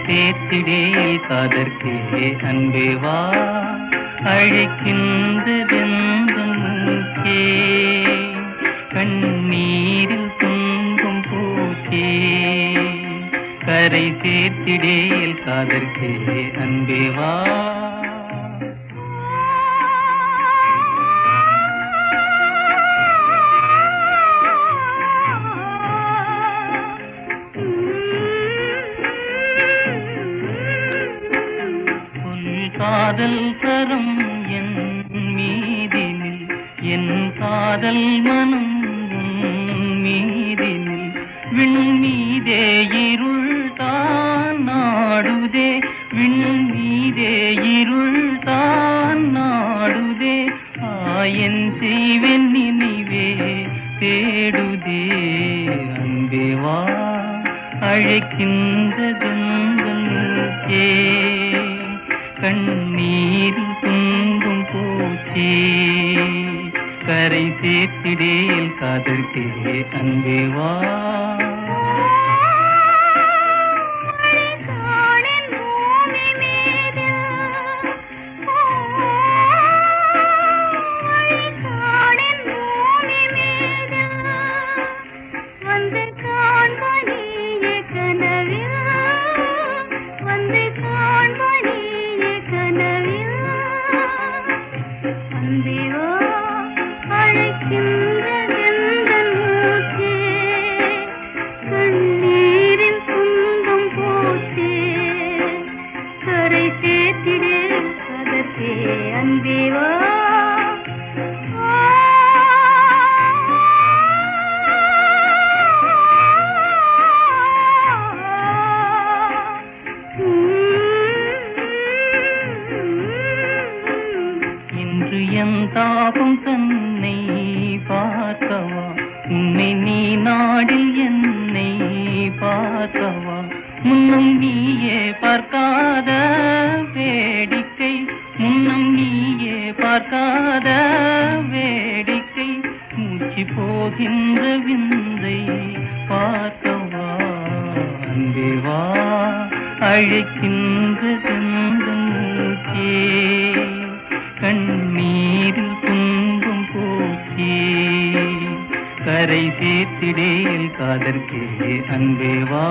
சேர்த்திடேல் காதற்கே அன்பே வா அழைக்கின்றதெந்தன் மூக்கே கண்ணீரில் துன்பம் போக்கே கரை சேர்த்திடேல் காதற்கே அன்பே வா காதல் கரம் என் மீதினில் என் காதல் மனம் மீதினில் விண் மீதே இருள் தான் நாடுதே விண் மீதே இருள் தான் நாடுதே ஆயன் செய்வன் நினைவே தேடுதே அன்பே வா அழைக்கின்றதே கண்ணீரில் துன்பம் போச்சே கரை சேர்த்திடேல் காதற்கே அன்பே வா தாபம் தன்னை பார்க்கவா உன்னை நீ நாடில் என்னை பார்க்கவா முன்னும் நீயே பார்க்காத வேடிக்கை முன்னும் நீயே பார்க்காத வேடிக்கை மூச்சு போகின்ற விந்தை பார்க்கவா அன்பே வா அழைக்கின்றதே கண்ணீரில் துன்பம் போக்கே கரை சேர்த்திடேல் காதற்கே அன்பே வா